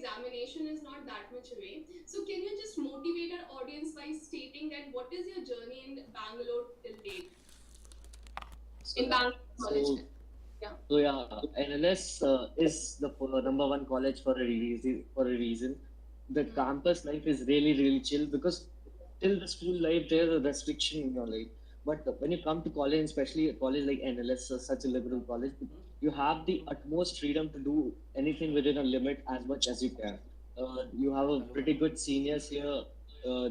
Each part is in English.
examination is not that much away. So can you just motivate our audience by stating that what is your journey in Bangalore till date? So In yeah, Bangalore College. so Yeah. so yeah, NLS is the number one college for a reason. For a reason, the Hmm. campus life is really chill because till the school life there's a restriction in your life. But when you come to college, especially a college like NLS, such a liberal college, you have the utmost freedom to do anything within a limit as much as you can. You have a pretty good seniors here.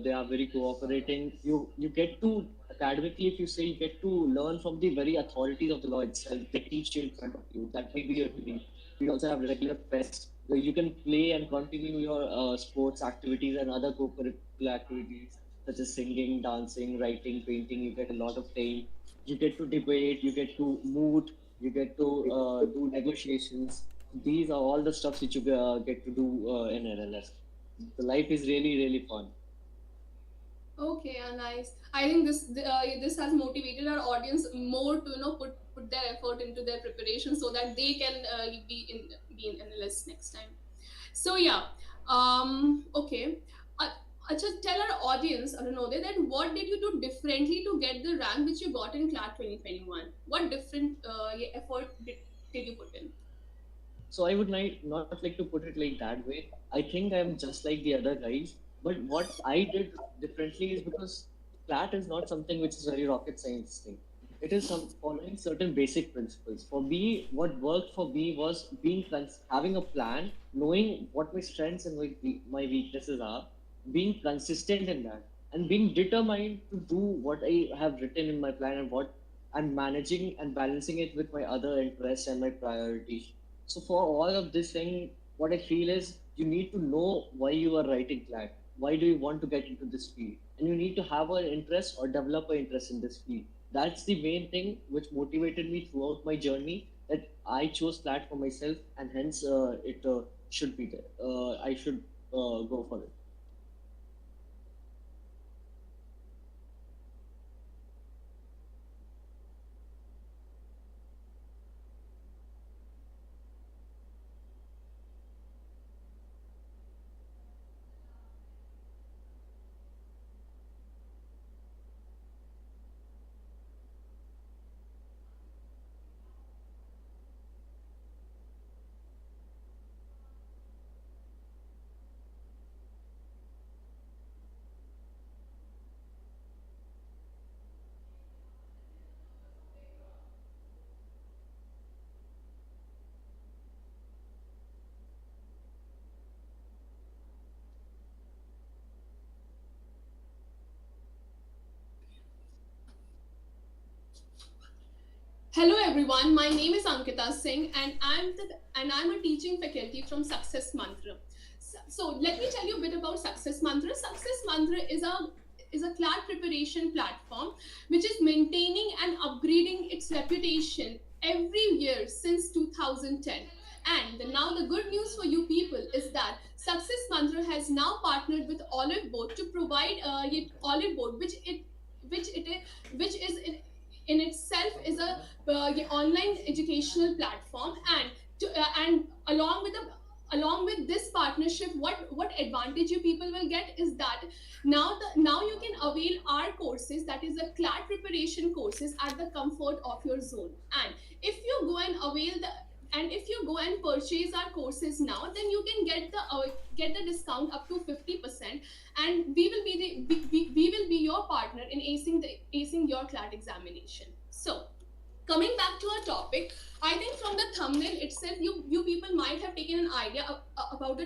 They are very cooperating. You get to academically, if you say, you get to learn from the very authorities of the law itself. They teach you in front of you. That may be your degree. We also have regular fest where you can play and continue your sports activities and other co-curricular activities such as singing, dancing, writing, painting. You get a lot of time. You get to debate. You get to moot. You get to do negotiations. These are all the stuff which you get to do in NLS. The life is really fun. Okay, nice. I think this has motivated our audience more to put their effort into their preparation so that they can be in analysts next time. So yeah, okay. Just tell our audience, Arunoday, that what did you do differently to get the rank which you got in CLAT 2021? What different effort did you put in? So I would not like to put it like that way. I think I'm just like the other guys. But what I did differently is because flat is not something which is very rocket science thing. It is some following certain basic principles. For me, what worked for me was having a plan, knowing what my strengths and my weaknesses are, being consistent in that, and being determined to do what I have written in my plan and what I'm managing and balancing it with my other interests and my priorities. So for all of this thing, what I feel is you need to know why you are writing CLAT. Why do you want to get into this field? And you need to have an interest or develop an interest in this field. That's the main thing which motivated me throughout my journey. That I chose CLAT for myself, and hence it should be there. I should go for it. Hello everyone, my name is Ankita Singh and I'm a teaching faculty from Success Mantra. So let me tell you a bit about Success Mantra. Success Mantra is a CLAT preparation platform which is maintaining and upgrading its reputation every year since 2010. And now the good news for you people is that Success Mantra has now partnered with Olive Board to provide Olive Board, which is in itself is a online educational platform, and along with this partnership, what advantage you people will get is that now you can avail our courses, that is the CLAT preparation courses, at the comfort of your zone. And if you go and avail the and if you go and purchase our courses now, then you can get the discount up to 50%, and we will be your partner in acing your CLAT examination. So coming back to our topic, I think from the thumbnail itself, you people might have taken an idea about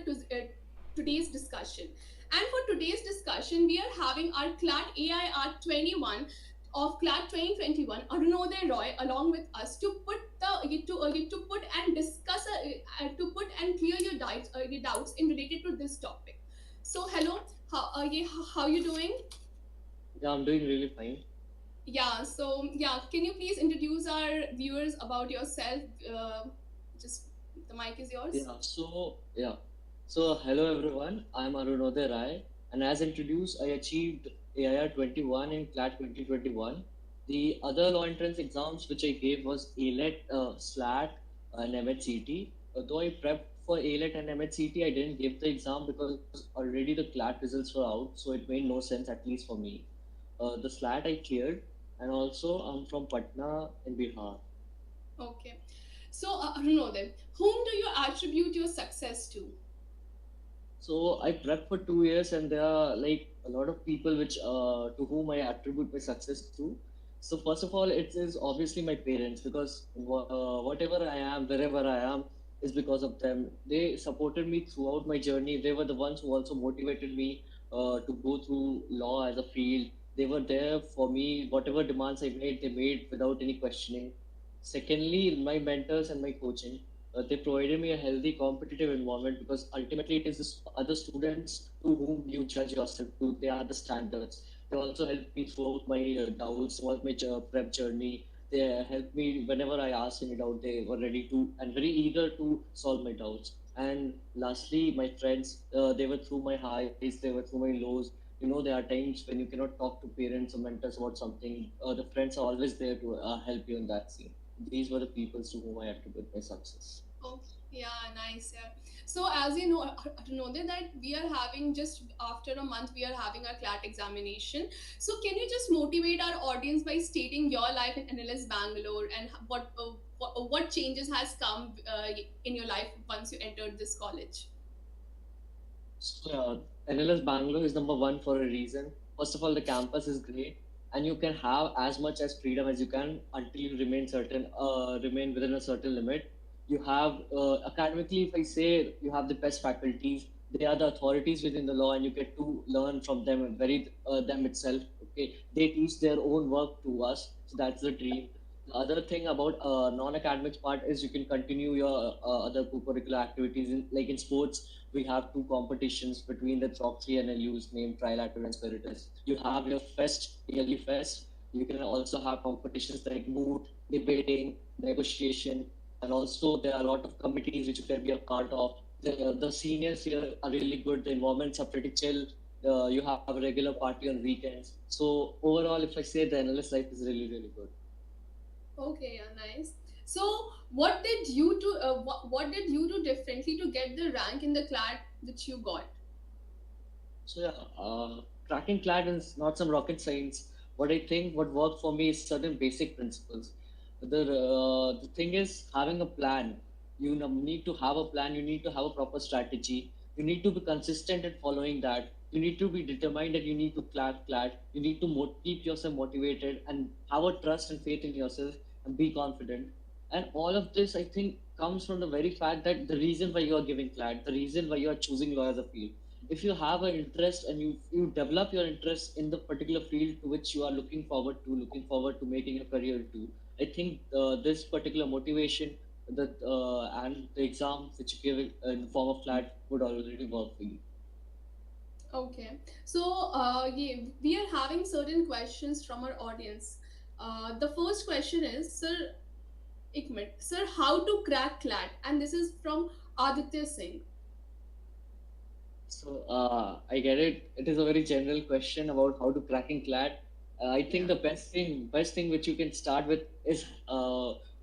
today's discussion. And for today's discussion, we are having our CLAT AIR 21 of CLAT 2021, Arunoday Rai, along with us to put and discuss to put and clear your doubts in related to this topic. So hello, how you doing? Yeah, I'm doing really fine. Yeah, so yeah, can you please introduce our viewers about yourself? Just the mic is yours. Yeah. So hello everyone. I'm Arunoday Rai, and as introduced, I achieved AIR 21 in CLAT 2021. The other law entrance exams which I gave was AILET, SLAT, and MHCT. Though I prepped for AILET and MHCT, I didn't give the exam because already the CLAT results were out, so it made no sense, at least for me. The SLAT I cleared, and also I'm from Patna in Bihar. Okay. So, Arunoday, whom do you attribute your success to? So I prepped for 2 years, and there are like a lot of people which to whom I attribute my success to. So first of all, it is obviously my parents because whatever I am, wherever I am, is because of them. They supported me throughout my journey. They were the ones who also motivated me to go through law as a field. They were there for me. Whatever demands I made, they made without any questioning. Secondly, my mentors and my coaching, they provided me a healthy competitive environment because ultimately it is the other students to whom you judge yourself to. They are the standards. They also helped me throughout my doubts, throughout my prep journey. They helped me whenever I asked any doubt. They were ready to and very eager to solve my doubts. And lastly, my friends, they were through my highs, they were through my lows. There are times when you cannot talk to parents or mentors about something. The friends are always there to help you in that scene. These were the people to whom I attribute my success. Oh, yeah, nice. Yeah. So, as you know that we are having just after a month, we are having our CLAT examination. So, can you just motivate our audience by stating your life in NLS Bangalore and what changes has come in your life once you entered this college? So, NLS Bangalore is number one for a reason. First of all, the campus is great, and you can have as much as freedom as you can until you remain within a certain limit. You have academically, if I say, you have the best faculties. They are the authorities within the law, and you get to learn from them, very them itself. Okay, they teach their own work to us, so that's the dream. The other thing about non-academics part is you can continue your other co-curricular activities like in sports. We have two competitions between the top three NLUs named Trilateral and Spiritus. You have your yearly fest. You can also have competitions like moot, debating, negotiation, and also there are a lot of committees which you can be a part of. The seniors here are really good. The environments are pretty chill. You have a regular party on weekends. So overall, if I say the analyst life is really, really good. Okay, yeah, nice. So, what did you do? What did you do differently to get the rank in the CLAT which you got? So yeah, cracking Clad is not some rocket science. What I think what worked for me is certain basic principles. The thing is having a plan. Need to have a plan. You need to have a proper strategy. You need to be consistent in following that. You need to be determined that you need to clad. You need to keep yourself motivated and have a trust and faith in yourself and be confident. And all of this, I think, comes from the very fact that the reason why you are giving clad, the reason why you are choosing law as a field, if you have an interest and you develop your interest in the particular field to which you are looking forward to making a career to, I think this particular motivation and the exam which you give in the form of flat would already work for you. Okay, so yeah, we are having certain questions from our audience. The first question is, Sir Ikmet, Sir, how to crack CLAT? And this is from Aditya Singh. So I get it. It is a very general question about how to cracking CLAT. I Yeah. think the best thing which you can start with is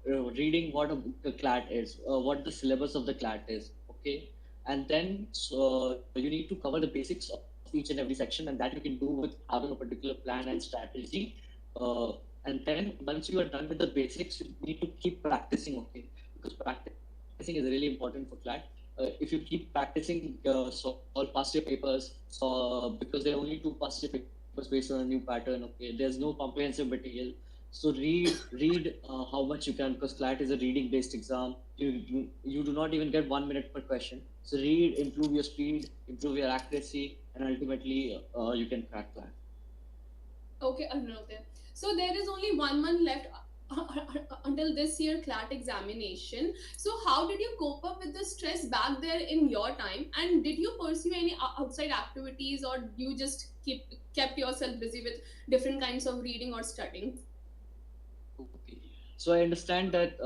reading what the CLAT is, what the syllabus of the CLAT is. Okay, and then so you need to cover the basics of each and every section, and that you can do with having a particular plan and strategy. Uh, and then once you are done with the basics, you need to keep practicing. Okay, because practicing is really important for CLAT. If you keep practicing, solve past year papers, so because there are only two past year papers based on a new pattern. Okay, there's no comprehensive material. So read how much you can because CLAT is a reading based exam. You do not even get 1 minute per question. So read, improve your speed, improve your accuracy, and ultimately you can crack CLAT. Okay, Anuradha. So there is only 1 month left until this year CLAT examination. So how did you cope up with the stress back there in your time? And did you pursue any outside activities, or you just kept yourself busy with different kinds of reading or studying? Okay. So I understand that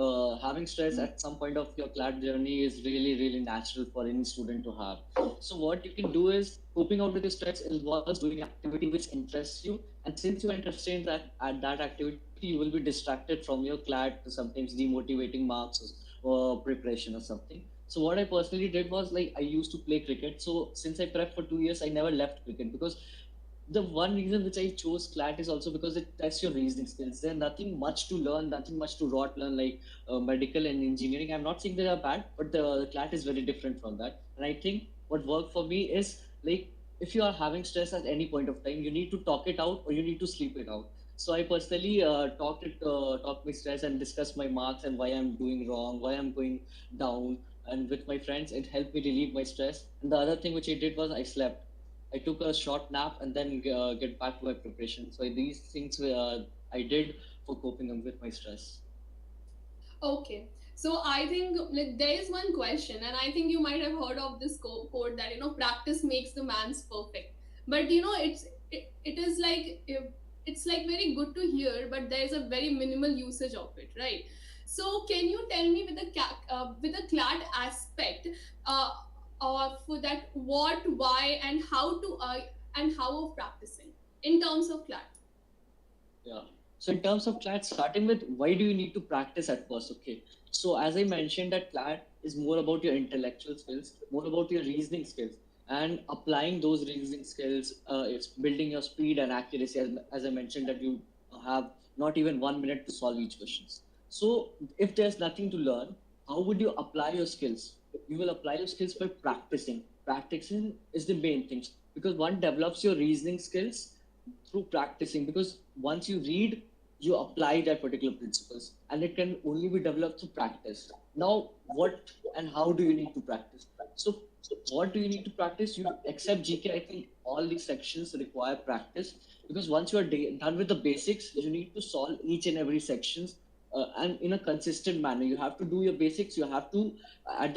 having stress at some point of your CLAT journey is really, really natural for any student to have. So what you can do is coping out with the stress involves doing activity which interests you. And since you're interested in that activity, you will be distracted from your CLAT to sometimes demotivating marks or preparation or something. So what I personally did was like I used to play cricket. So since I prepped for 2 years, I never left cricket because the one reason which I chose CLAT is also because it tests your reasoning skills. There's nothing much to learn, nothing much to rot learn like medical and engineering. I'm not saying they are bad, but the CLAT is very different from that. And I think what worked for me is like if you are having stress at any point of time, you need to talk it out or you need to sleep it out. So I personally talked my stress and discussed my marks and why I'm doing wrong, why I'm going down. And with my friends, it helped me relieve my stress. And the other thing which I did was I slept. I took a short nap and then get back to my preparation. So these things I did for coping up with my stress. Okay. So I think like there is one question, and I think you might have heard of this quote that practice makes the man's perfect. But it is like it's like very good to hear, but there is a very minimal usage of it, right? So can you tell me with with the CLAD aspect uh, for that what, why, and how of practicing in terms of CLAD? Yeah. So in terms of CLAT, starting with why do you need to practice at first? Okay. So as I mentioned, that CLAT is more about your intellectual skills, more about your reasoning skills, and applying those reasoning skills. It's building your speed and accuracy. As I mentioned, that you have not even 1 minute to solve each questions. So if there's nothing to learn, how would you apply your skills? You will apply your skills by practicing. Practicing is the main thing because one develops your reasoning skills through practicing because once you read you apply that particular principles and it can only be developed through practice. Now what and how do you need to practice? So what do you need to practice? You accept GK. I think all these sections require practice because once you are done with the basics, you need to solve each and every sections and in a consistent manner. You have to do your basics. You have to at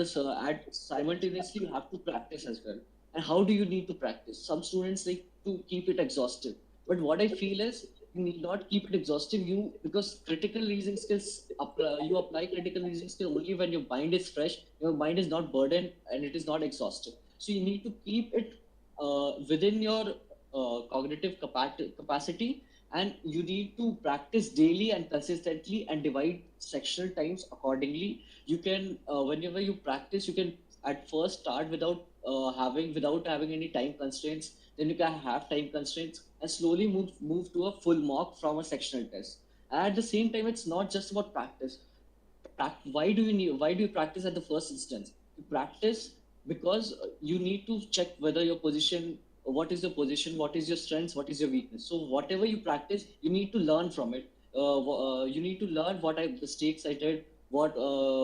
simultaneously you have to practice as well. And how do you need to practice? Some students like to keep it exhaustive, but what I feel is you need not keep it exhaustive. You because critical reasoning skills you apply critical reasoning skill only when your mind is fresh, your mind is not burdened, and it is not exhausted. So you need to keep it within your cognitive capacity, and you need to practice daily and consistently and divide sectional times accordingly. You can whenever you practice, you can at first start without having any time constraints. Then you can have time constraints and slowly move to a full mock from a sectional test. And at the same time, it's not just about practice. Why do you practice at the first instance? You practice because you need to check whether your position, what is your position, what is your strengths, what is your weakness. So whatever you practice, you need to learn from it. You need to learn what mistakes I did, what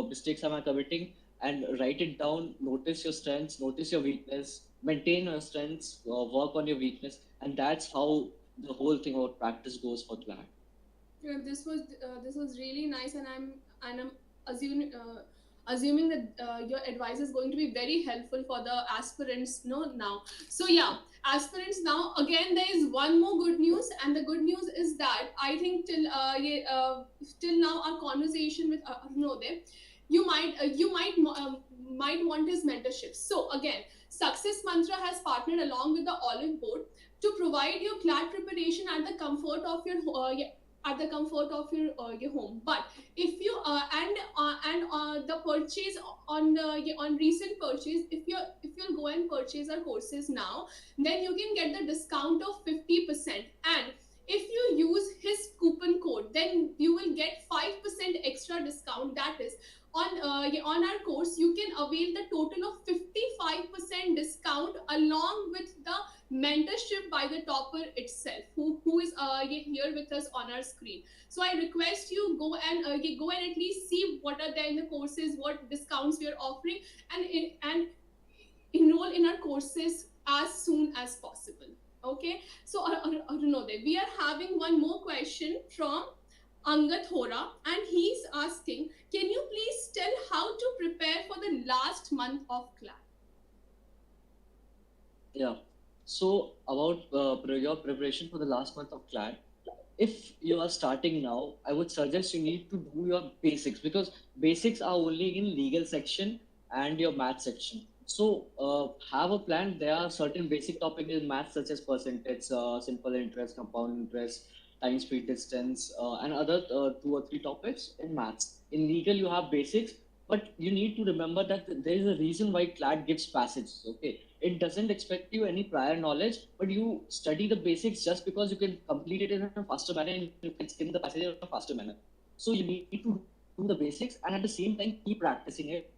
mistakes am I committing, and write it down. Notice your strengths, notice your weakness, maintain your strengths, work on your weakness, and that's how the whole thing about practice goes for CLAT. Yeah, this was really nice, and I'm assuming assuming that your advice is going to be very helpful for the aspirants. No, now. So yeah, aspirants now. Again, there is one more good news, and the good news is that I think till now our conversation with Arunoday, you might want his mentorship. So again, Success Mantra has partnered along with the Olive Board to provide you CLAT preparation at the comfort of your home. But if you and the purchase on recent purchase, if you'll go and purchase our courses now, then you can get the discount of 50%. And if you use his coupon code, then you will get 5% extra discount. That is on our course you can avail the total of 55% discount along with the mentorship by the topper itself, who is here with us on our screen. So I request you go and at least see what are there in the courses, what discounts we are offering, and enroll in our courses as soon as possible. Okay, so Arunodaya, we are having one more question from Angat Hora, and he's asking, can you please tell how to prepare for the last month of class? Yeah. So about your preparation for the last month of CLAT, if you are starting now, I would suggest you need to do your basics because basics are only in legal section and your math section. So have a plan. There are certain basic topics in math such as percentage, simple interest, compound interest, time, speed, distance, and other 2 or 3 topics in maths. In legal, you have basics. But you need to remember that there is a reason why CLAT gives passages. Okay, it doesn't expect you any prior knowledge, but you study the basics just because you can complete it in a faster manner and you can skim the passage in a faster manner. So you need to do the basics and at the same time keep practicing it,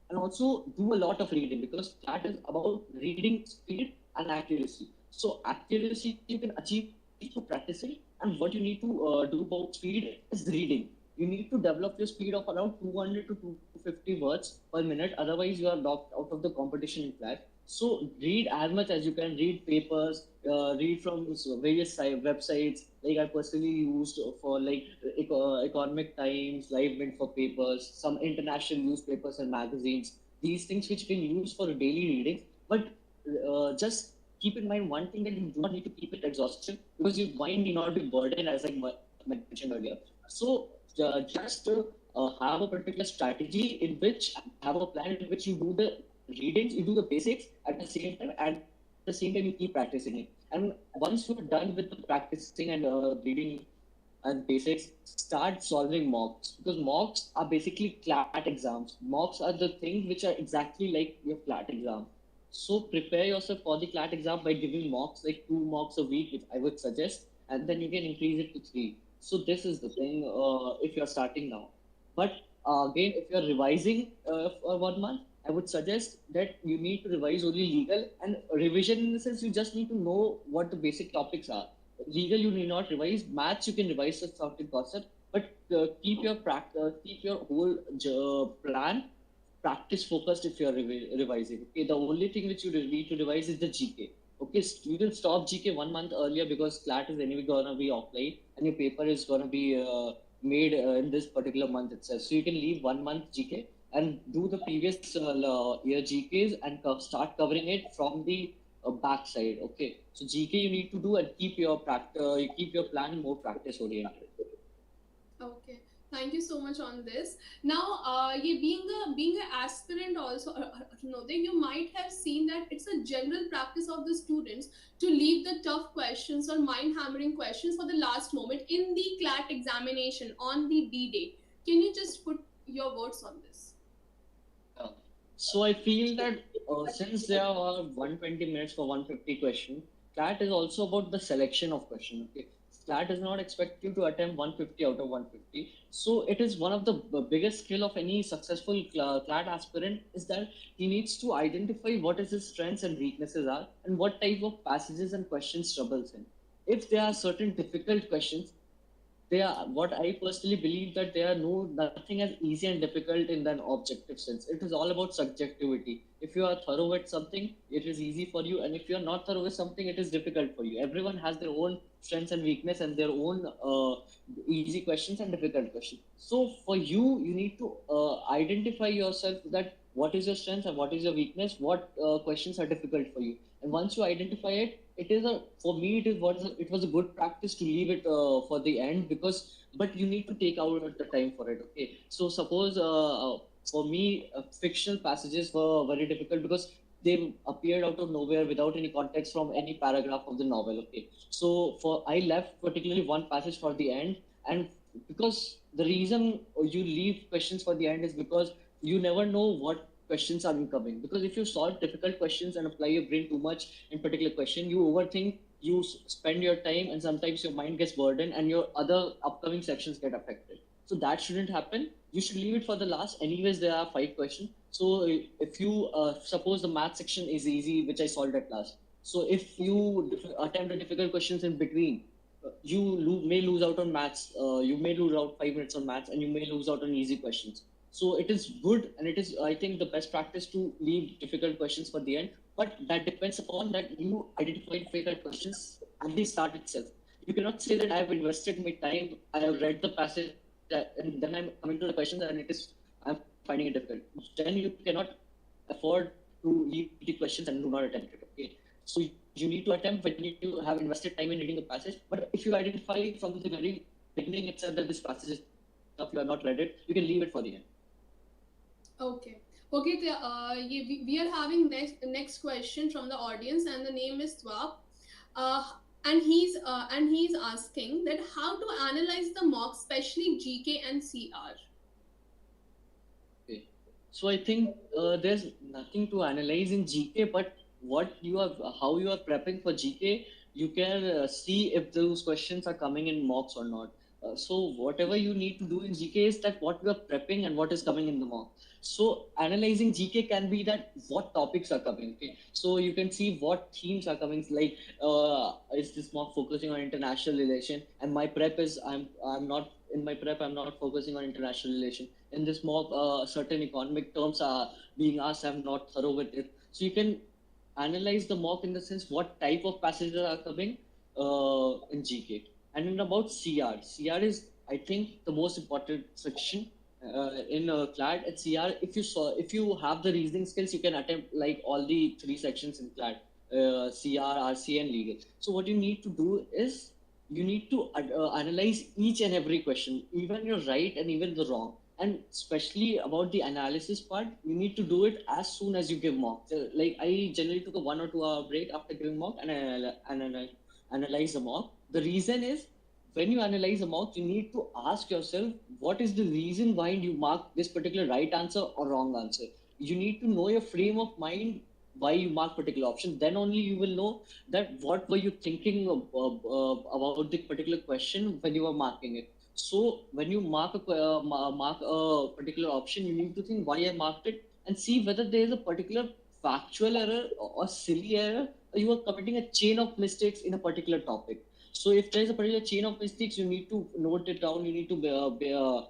and also do a lot of reading because CLAT is about reading speed and accuracy. So accuracy you can achieve through practicing, and what you need to do about speed is reading. You need to develop your speed of around 200 to 250 words per minute. Otherwise, you are locked out of the competition in class. So read as much as you can. Read papers, read from various websites. Like I personally used for like Economic Times, Live Mint for papers, some international newspapers and magazines. These things which you can use for daily reading, but just keep in mind one thing, that you do not need to keep it exhaustive because your mind need not be burdened, as I mentioned earlier. So just have a particular strategy in which have a plan in which you do the readings, you do the basics at the same time, and at the same time you keep practicing it. And once you're done with the practicing and reading and basics, start solving mocks, because mocks are basically CLAT exams. Mocks are the things which are exactly like your CLAT exam. So prepare yourself for the CLAT exam by giving mocks, like 2 mocks a week, which I would suggest, and then you can increase it to 3. So this is the thing if you're starting now. But again, if you're revising for 1 month, I would suggest that you need to revise only legal, and revision in the sense you just need to know what the basic topics are. Legal you need not revise. Maths you can revise the certain concept, but keep your practice, keep your whole plan practice focused if you're revising. Okay, the only thing which you need to revise is the GK. Okay, you can stop GK 1 month earlier because CLAT is anyway gonna be offline and your paper is gonna be made in this particular month itself. So you can leave 1 month GK and do the previous year GKs and start covering it from the back side. Okay, so GK you need to do and keep your you keep your plan more practice oriented. Okay, thank you so much on this. Now, being an aspirant also, no, then you might have seen that it's a general practice of the students to leave the tough questions or mind hammering questions for the last moment in the CLAT examination on the D day. Can you just put your words on this? Yeah. So I feel that since there are 120 minutes for 150 question, CLAT is also about the selection of question. Okay, CLAT does not expect you to attempt 150 out of 150. So it is one of the biggest skill of any successful CLAT aspirant is that he needs to identify what is his strengths and weaknesses are, and what type of passages and questions troubles him. If there are certain difficult questions, they are, what I personally believe, that they are nothing as easy and difficult in an objective sense. It is all about subjectivity. If you are thorough with something, it is easy for you, and if you are not thorough with something, it is difficult for you. Everyone has their own strengths and weakness and their own easy questions and difficult questions. So for you, you need to identify yourself that what is your strength and what is your weakness, what questions are difficult for you, and once you identify it, it is a, for me it was a good practice to leave it for the end, because but you need to take out the time for it. Okay, so suppose for me fictional passages were very difficult because they appeared out of nowhere without any context from any paragraph of the novel. Okay, so for I left particularly one passage for the end, and because the reason you leave questions for the end is because you never know what questions are incoming. Because if you solve difficult questions and apply your brain too much in particular question, you overthink, you spend your time, and sometimes your mind gets burdened and your other upcoming sections get affected. So that shouldn't happen. You should leave it for the last. Anyways, there are 5 questions. So if you suppose the math section is easy, which I solved at last. So if you attempt the difficult questions in between, you may lose out on maths. You may lose out 5 minutes on maths, and you may lose out on easy questions. So it is good, and it is, I think, the best practice to leave difficult questions for the end. But that depends upon that you identify difficult questions at the start itself. You cannot say that I have invested my time, I have read the passage, and then I'm coming to the questions, and I'm finding it difficult. Then you cannot afford to leave the questions and do not attempt it. Okay, so you need to attempt when you have invested time in reading the passage. But if you identify from the very beginning itself that this passage is tough, you have not read it, you can leave it for the end. Okay. Okay, we are having next question from the audience, and the name is Swap. And he's asking that how to analyze the mock, especially GK and CR. Okay. So I think there's nothing to analyze in GK, but how you are prepping for GK, you can see if those questions are coming in mocks or not. So whatever you need to do in GK is that what you are prepping and what is coming in the mock. So analyzing GK can be that what topics are coming. Okay, so you can see what themes are coming. Like is this mock focusing on international relation? And my prep is I'm not in my prep. I'm not focusing on international relation. In this mock, certain economic terms are being asked. I'm not thorough with it. So you can analyze the mock in the sense what type of passages are coming in GK. And then about CR. CR is, I think, the most important section in CLAD. At CR, if you have the reasoning skills, you can attempt like all the three sections in CLAD, CR, RC, and legal. So what you need to do is you need to analyze each and every question, even your right and even the wrong. And especially about the analysis part, you need to do it as soon as you give mock. So, like I generally took a 1 or 2 hour break after giving mock and I analyze the mock. The reason is when you analyze a mock, you need to ask yourself what is the reason why you mark this particular right answer or wrong answer. You need to know your frame of mind why you mark particular option. Then only you will know that what were you thinking about the particular question when you were marking it. So when you mark a particular option, you need to think why I marked it and see whether there is a particular factual error or silly error, or you are committing a chain of mistakes in a particular topic. So if there is a particular chain of mistakes, you need to note it down. You need to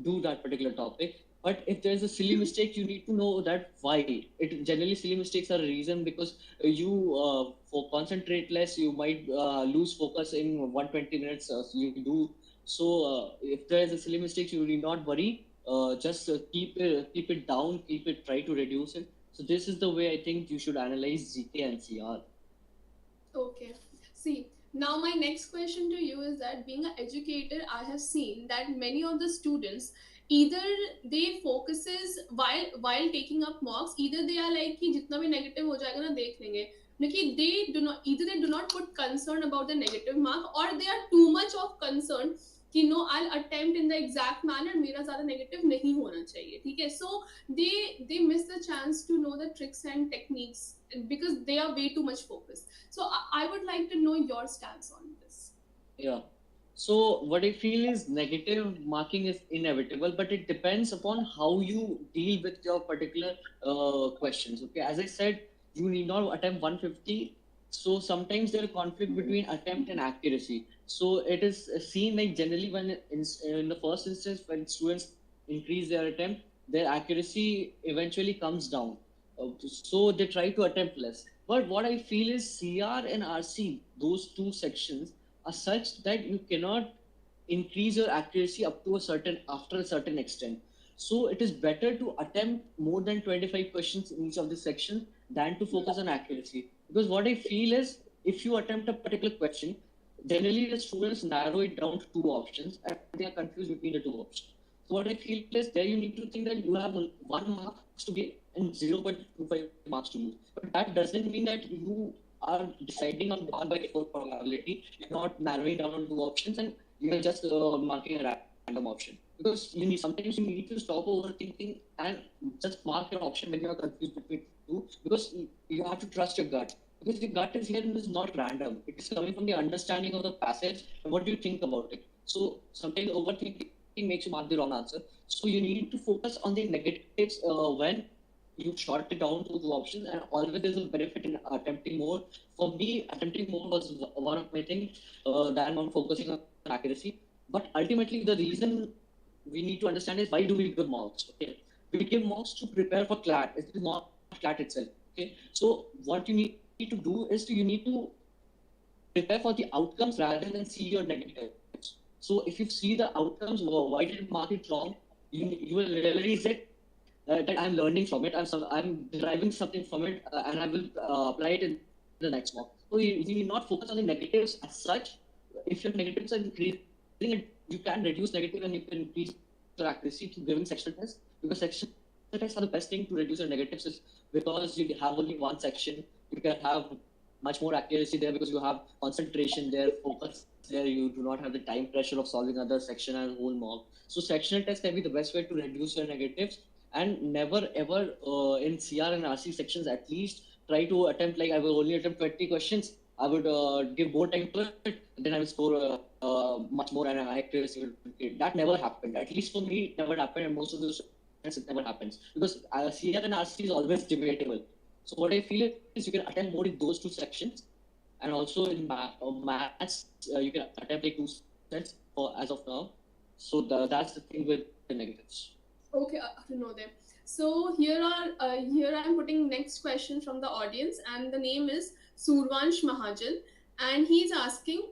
do that particular topic. But if there's a silly mistake, you need to know that why. It generally silly mistakes are a reason because you for concentrate less, you might lose focus in 120 minutes. You do so. If there is a silly mistake, you need not worry. Just keep it down, try to reduce it. So this is the way I think you should analyze GK and CR. Okay. See, now my next question to you is that being an educator, I have seen that many of the students either they focuses while taking up mocks, either they are like कि जितना भी negative हो जाएगा ना देख लेंगे. Like they do not put concern about the negative mark, or they are too much of concern कि no, I'll attempt in the exact manner, मेरा ज़्यादा negative नहीं होना चाहिए, ठीक है? So they miss the chance to know the tricks and techniques because they are way too much focused. So I would like to know your stance on this. Yeah. So what I feel is negative marking is inevitable, but it depends upon how you deal with your particular questions. Okay, as I said, you need not attempt 150. So sometimes there is conflict between attempt and accuracy. So it is seen like generally when in the first instance when students increase their attempt, their accuracy eventually comes down. So they try to attempt less. But what I feel is CR and RC, those two sections are such that you cannot increase your accuracy up to a certain after a certain extent. So it is better to attempt more than 25 questions in each of the sections than to focus on accuracy. Because what I feel is if you attempt a particular question, generally the students narrow it down to two options and they are confused between the two options. So what I feel is there you need to think that you have 1 marks to get and 0.25 marks to lose. But that doesn't mean that you are deciding on 1/4 probability. You're not narrowing down on two options and you're just marking a random option. Because sometimes you need to stop overthinking and just mark your option when you're confused between two. Because you have to trust your gut. Because your gut is here and is not random. It is coming from the understanding of the passage and what do you think about it. So sometimes overthinking makes you mark the wrong answer. So you need to focus on the negatives when you short it down to two options, and always there's a benefit in attempting more. For me, attempting more was one of my things than on focusing on accuracy. But ultimately, the reason we need to understand is why do we give mocks? Okay, we give mocks to prepare for CLAT. It is not CLAT itself. Okay, so what you need to do is you need to prepare for the outcomes rather than see your negatives. So if you see the outcomes, why did you mark it wrong? You will realize that I'm learning from it. I'm deriving something from it, and I will apply it in the next mock. So you need not focus on the negatives as such. If your negatives are increasing, you can reduce negative and you can increase your accuracy to giving sectional tests, because sectional tests are the best thing to reduce your negatives is because you have only one section. You can have much more accuracy there because you have concentration there, focus there. You do not have the time pressure of solving other section and whole mock. So sectional tests can be the best way to reduce your negatives. and never ever in CR and RC sections at least try to attempt, like I will only attempt 20 questions. I would give more time to it, then I will score much more and I accuracy will be. That never happened. At least for me, it never happened, and most of the students it never happens because CR and RC is always debatable. So what I feel is you can attempt more in those two sections, and also in maths you can attempt like two sets for as of now. So that's the thing with the negatives. Okay, Arunoday. So here I'm putting next question from the audience, and the name is Survansh Mahajan, and he's asking,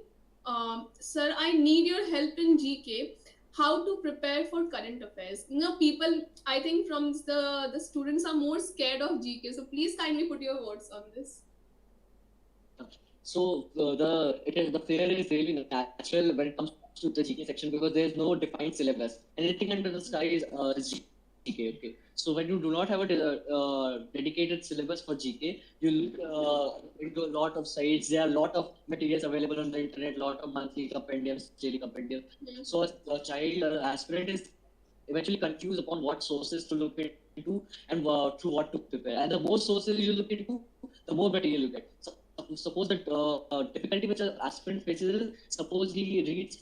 "Sir, I need your help in GK. How to prepare for current affairs?" You know, people, I think from the students are more scared of GK. So please kindly put your words on this. So the fear is really natural when it comes to the GK section because there is no defined syllabus. Anything under the sky is GK. Okay. So when you do not have a dedicated syllabus for GK, you look into a lot of sites. There are a lot of materials available on the internet, lot of monthly compendiums, daily compendiums. Mhm. So a child aspirant is eventually confused upon what sources to look into and through what to prepare. And the more sources you look into, the more material you get. So, suppose the difficulty which an aspirant faces is suppose he reads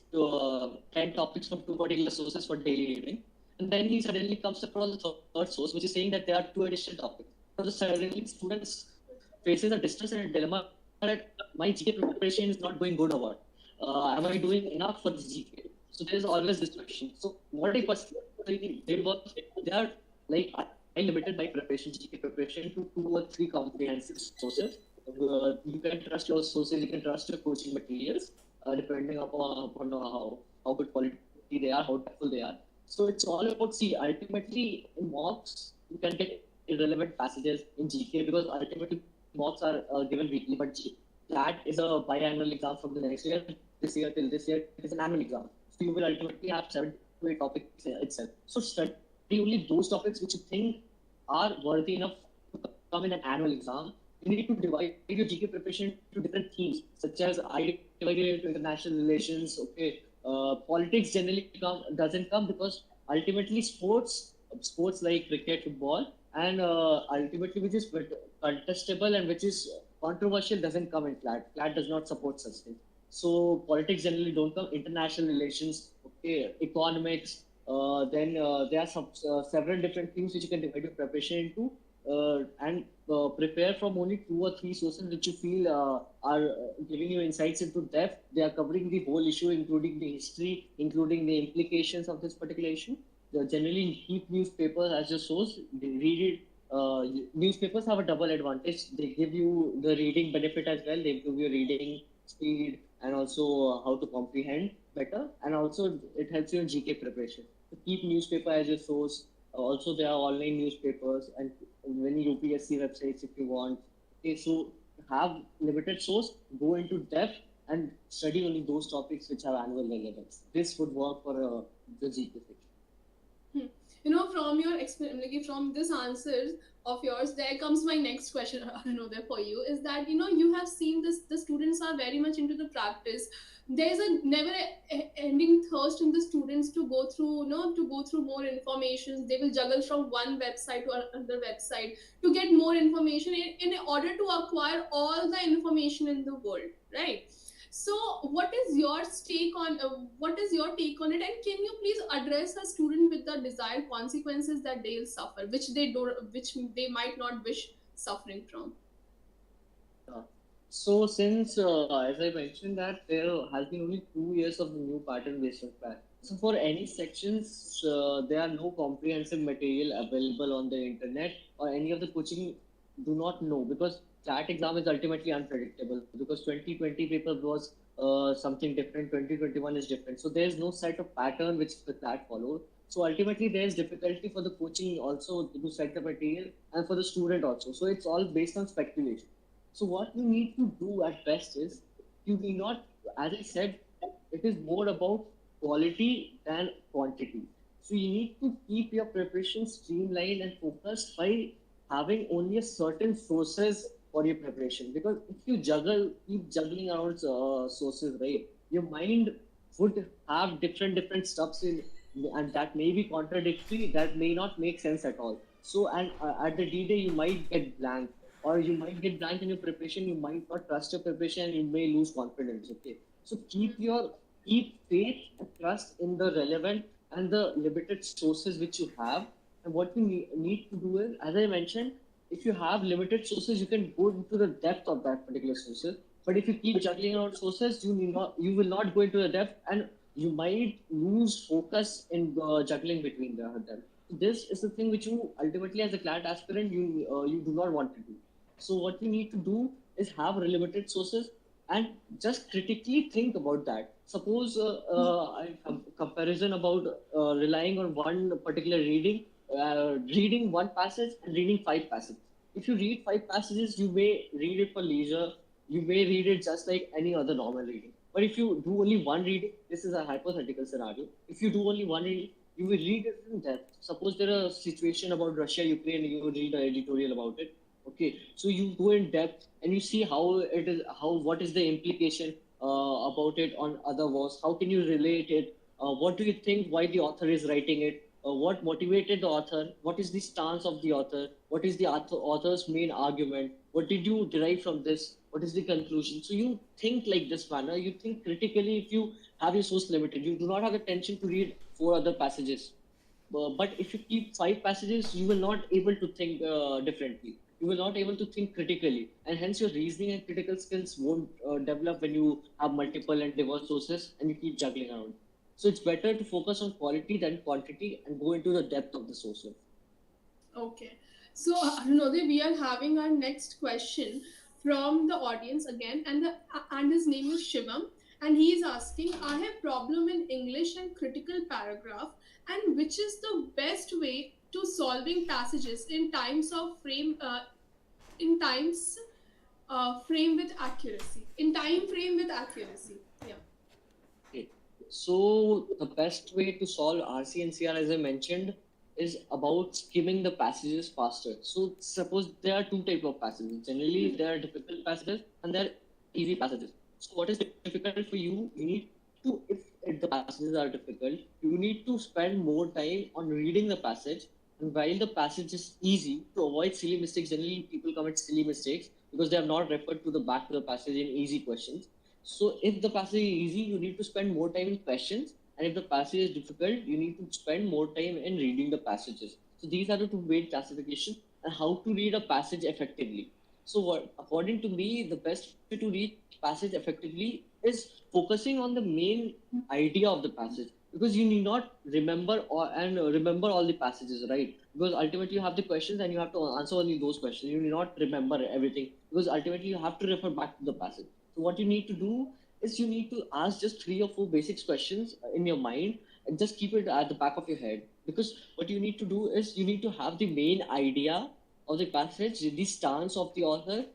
10 topics from two particular sources for daily reading, and then he suddenly comes across the third source which is saying that there are two additional topics. So suddenly students faces a distress and a dilemma that my GK preparation is not going good or what. Am I doing enough for this GK? So there's always this question. So what I personally did was they are like I limited my preparation, GK preparation to 2 or 3 comprehensive sources. You can trust your sources, you can trust your coaching materials, depending upon how good quality they are, how helpful they are. So it's all about, see, ultimately in mocks, you can get irrelevant passages in GK because ultimately mocks are given weekly, but CLAT is a biannual exam from the next year. This year till this year, it is an annual exam. So you will ultimately have 7 to 8 topics itself. So study only those topics which you think are worthy enough to come in an annual exam. You need to divide your GK preparation into different themes, such as I divided it into international relations. Okay, politics generally doesn't come because ultimately sports like cricket, football, and ultimately which is contestable and which is controversial doesn't come in CLAT. CLAT does not support such things. So politics generally don't come. International relations, okay, economics. Then there are several different things which you can divide your preparation into, and prepare from only 2 or 3 sources which you feel are giving you insights into depth. They are covering the whole issue, including the history, including the implications of this particular issue. They generally keep newspapers as your source. They read it. Newspapers have a double advantage. They give you the reading benefit as well. They give you reading speed and also how to comprehend better. And also it helps you in GK preparation. To keep newspaper as your source. Also, there are online newspapers and many UPSC websites if you want. Okay, so have limited source, go into depth, and study only those topics which have annual relevance. This would work for the GK section. You know, from your like from this answers of yours, there comes my next question. There for you is that, you know, you have seen this. The students are very much into the practice. There is a never ending thirst in the students to go through, you know, to go through more information. They will juggle from one website to another website to get more information in order to acquire all the information in the world, right? So what is your take on it, and can you please address a student with the desired consequences that they'll suffer, which they might not wish suffering from? Uh, So since, as I mentioned, that there has been only 2 years of the new pattern-based plan. So for any sections, there are no comprehensive material available on the internet or any of the coaching do not know because that exam is ultimately unpredictable because 2020 paper was something different, 2021 is different. So there's no set of pattern which that followed. So ultimately there's difficulty for the coaching also to set the material and for the student also. So it's all based on speculation. So what you need to do at best is you need not, as I said, it is more about quality than quantity. So you need to keep your preparation streamlined and focused by having only a certain sources for your preparation. Because if you keep juggling around sources, right, your mind would have different stuffs in and that may be contradictory, that may not make sense at all. So, and at the D-Day, you might get blank, or you might get blank in your preparation, you might not trust your preparation, and you may lose confidence, okay? So keep faith and trust in the relevant and the limited sources which you have. And what you need to do is, as I mentioned, if you have limited sources, you can go into the depth of that particular sources. But if you keep juggling around sources, you will not go into the depth, and you might lose focus in juggling between them. This is the thing which you ultimately, as a CLAT aspirant, you do not want to do. So what you need to do is have limited sources and just critically think about that. Suppose comparison about relying on one particular reading, reading one passage and reading five passages. If you read five passages, you may read it for leisure. You may read it just like any other normal reading. But if you do only one reading, this is a hypothetical scenario. If you do only one reading, you will read it in depth. Suppose there is a situation about Russia, Ukraine, you will read an editorial about it. Okay, so you go in depth and you see what is the implication about it on other wars. How can you relate it? What do you think? Why the author is writing it? What motivated the author? What is the stance of the author? What is the author's main argument? What did you derive from this? What is the conclusion? So you think like this manner. You think critically. If you have your source limited, you do not have the tension to read four other passages. But if you keep five passages, you will not able to think differently. You will not able to think critically, and hence your reasoning and critical skills won't develop when you have multiple and diverse sources and you keep juggling around. So it's better to focus on quality than quantity and go into the depth of the sources. Okay. So, Arunoday, we are having our next question from the audience again, and his name is Shivam, and he is asking, I have problem in English and critical paragraph, and which is the best way to solving passages in times of in times frame with accuracy, in time frame with accuracy. Yeah. Okay. So the best way to solve RC and CR, as I mentioned, is about skimming the passages faster. So suppose there are two types of passages. Generally, there are difficult passages and there are easy passages. So what is difficult for you? You need to, if the passages are difficult, you need to spend more time on reading the passage. And while the passage is easy, to avoid silly mistakes, generally people commit silly mistakes because they have not referred to the back of the passage in easy questions. So if the passage is easy, you need to spend more time in questions, and if the passage is difficult, you need to spend more time in reading the passages. So these are the two way classification and how to read a passage effectively. So what, according to me, the best way to read passage effectively is focusing on the main idea of the passage, because you need not remember all the passages, right? Because ultimately you have the questions and you have to answer only those questions. You need not remember everything because ultimately you have to refer back to the passage. So what you need to do is you need to ask just 3 or 4 basics questions in your mind and just keep it at the back of your head. Because what you need to do is you need to have the main idea of the passage, the stance of the author,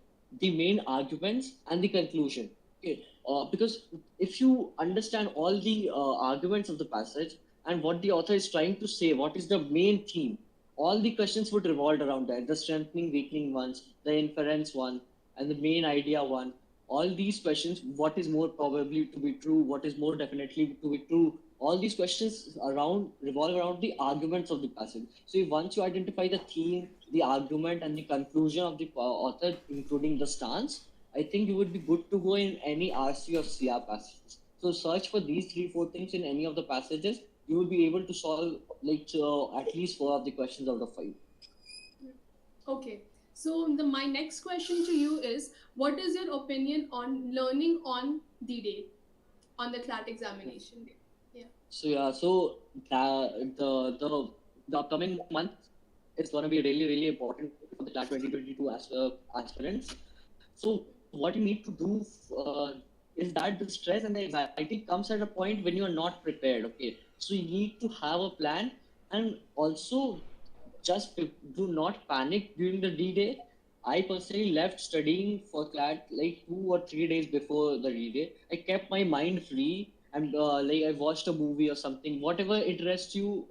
the main arguments, and the conclusion. Okay. Because if you understand all the arguments of the passage and what the author is trying to say, what is the main theme, all the questions would revolve around that. The strengthening, weakening ones, the inference one, and the main idea one. All these questions, what is more probably to be true, what is more definitely to be true, all these questions around revolve around the arguments of the passage. So once you identify the theme, the argument, and the conclusion of the author, including the stance, I think you would be good to go in any RC or CR passage. So search for these 3-4 things in any of the passages. You will be able to solve at least 4 of the questions out of 5. Okay. So my next question to you is, what is your opinion on learning on the day, on the CLAT examination day? Yeah. So the upcoming month is going to be really important for the CLAT 2022 aspirants. So what you need to do is that the stress and the anxiety comes at a point when you are not prepared. Okay, so you need to have a plan, and also just do not panic during the D-Day. I personally left studying for CLAT like 2 or 3 days before the D-Day. I kept my mind free and I watched a movie or something. Whatever interests you,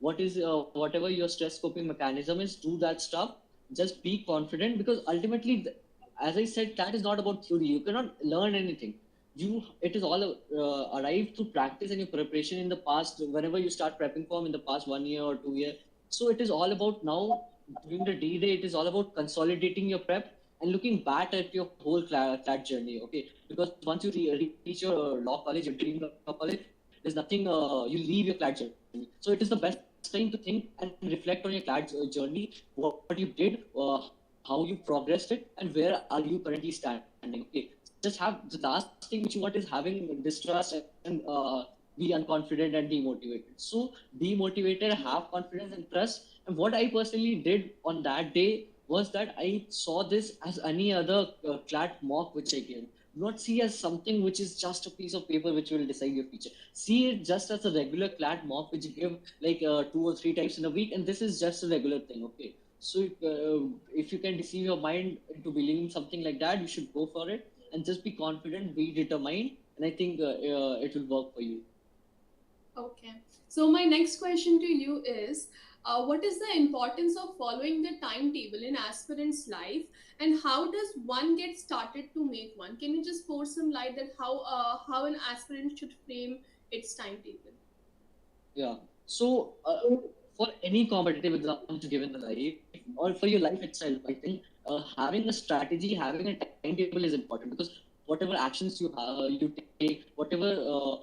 whatever your stress coping mechanism is, do that stuff. Just be confident, because ultimately, as I said, CLAT is not about theory. You cannot learn anything. it is all arrived through practice and your preparation in the past. Whenever you start prepping for in the past 1 year or 2 year, so it is all about now during the D-Day. It is all about consolidating your prep and looking back at your whole CLAT journey. Okay, because once you reach your law college, your dream law college, there's nothing. You leave your CLAT journey. So it is the best time to think and reflect on your CLAT journey, what you did, how you progressed it, and where are you currently standing. Okay, just have the last thing which you want is having distrust and be unconfident and demotivated. So be motivated, have confidence and trust. And what I personally did on that day was that I saw this as any other CLAT mock which I gave. Do not see as something which is just a piece of paper which will decide your future. See it just as a regular CLAT mock which you give like 2 or 3 times in a week, and this is just a regular thing. Okay, so if you can deceive your mind into believing something like that, you should go for it and just be confident, be determined, and I think it will work for you. Okay. So my next question to you is, what is the importance of following the timetable in aspirant's life, and how does one get started to make one? Can you just pour some light that how an aspirant should frame its timetable? Yeah. So for any competitive exam to give in the life or for your life itself, I think having a strategy, having a timetable is important, because whatever actions you take, whatever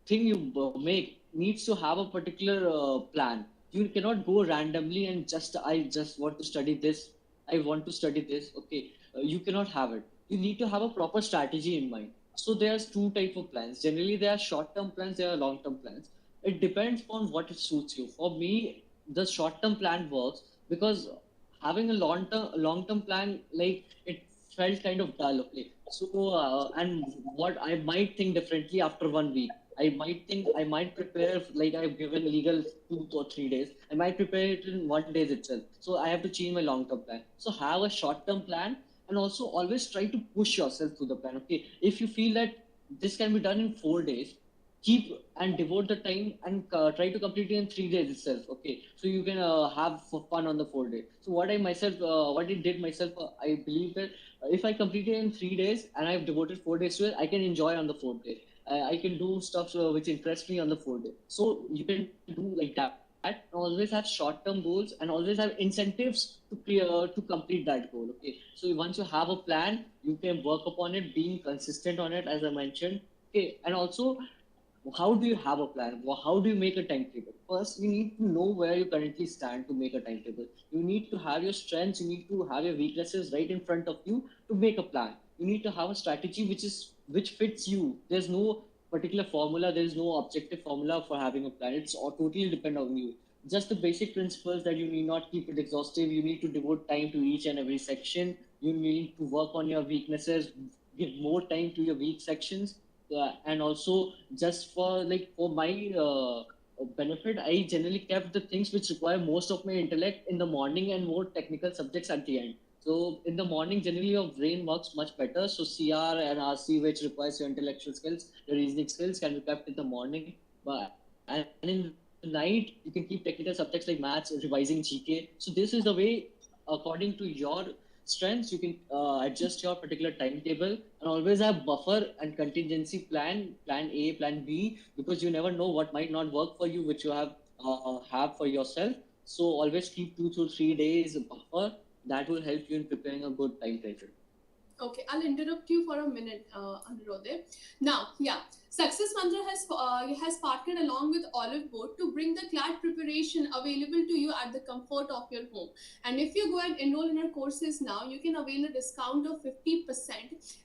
thing you make needs to have a particular plan. You cannot go randomly and I just want to study this. I want to study this. Okay, you cannot have it. You need to have a proper strategy in mind. So there's two type of plans. Generally, there are short-term plans. There are long-term plans. It depends on what it suits you. For me, the short-term plan works because having a long-term plan, like, it felt kind of dull. Okay, so and what I might think differently after 1 week. I might think I might prepare, like I've given legal 2 or 3 days. I might prepare it in 1 day itself. So I have to change my long-term plan. So have a short-term plan, and also always try to push yourself to the plan. Okay, if you feel that this can be done in 4 days, keep and devote the time and try to complete it in 3 days itself. Okay, so you can have fun on the 4 day. So what I did myself, I believe that if I complete it in 3 days and I've devoted 4 days to it, I can enjoy on the 4th day. I can do stuff which interest me on the 4th day. So you can do like that. Always have short-term goals and always have incentives to complete that goal. Okay. So once you have a plan, you can work upon it, being consistent on it, as I mentioned. Okay. And also, how do you have a plan? How do you make a timetable? First, you need to know where you currently stand to make a timetable. You need to have your strengths, you need to have your weaknesses right in front of you to make a plan. You need to have a strategy which fits you. There's no particular formula, there's no objective formula for having a plan. It's all totally depend on you. Just the basic principles that you need not keep it exhaustive. You need to devote time to each and every section. You need to work on your weaknesses, give more time to your weak sections. And also, just for my benefit, I generally kept the things which require most of my intellect in the morning and more technical subjects at the end. So in the morning, generally your brain works much better. So CR and RC, which requires your intellectual skills, your reasoning skills, can be kept in the morning. And in the night, you can keep technical subjects like maths, revising GK. So this is the way, according to your strengths, you can adjust your particular timetable, and always have buffer and contingency plan A, plan B, because you never know what might not work for you, which you have for yourself. So always keep 2 to 3 days buffer. That will help you in preparing a good timetable. Okay, I'll interrupt you for a minute, Anurodhe. Now, yeah, Success Mantra has partnered along with Olive Board to bring the CLAT preparation available to you at the comfort of your home. And if you go and enroll in our courses now, you can avail a discount of 50%.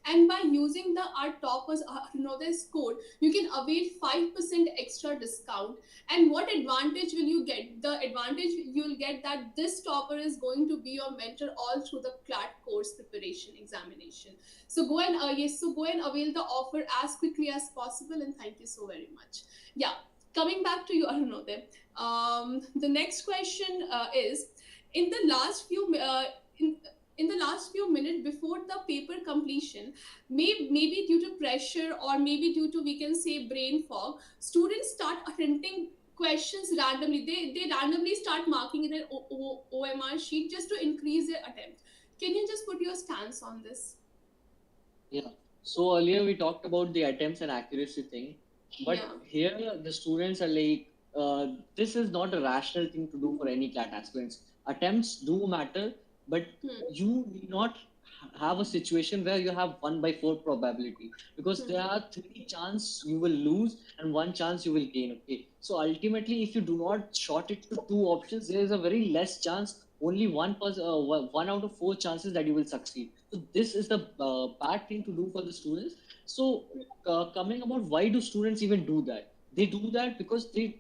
And by using the our toppers Arunoday's code, you can avail 5% extra discount. And what advantage will you get? The advantage you'll get that this topper is going to be your mentor all through the CLAT course preparation examination. So go and avail the offer as quickly as possible. And thank you so very much. Yeah, coming back to you, Arunodhay. The next question is, in the last few in the last few minutes before the paper completion, maybe due to pressure or maybe due to, we can say, brain fog, students start attempting questions randomly. They randomly start marking in their OMR sheet just to increase their attempt. Can you just put your stance on this? Yeah. So earlier we talked about the attempts and accuracy thing, but Yeah. here the students are like, this is not a rational thing to do for any CLAT aspirants. Attempts do matter, but Hmm. you need not have a situation where you have 1/4 probability, because Hmm. there are three chance you will lose and one chance you will gain. Okay, so ultimately, if you do not short it to two options, there is a very less chance, only 1 out of 4 chances that you will succeed. So this is the bad thing to do for the students. So coming about, why do students even do that? They do that because they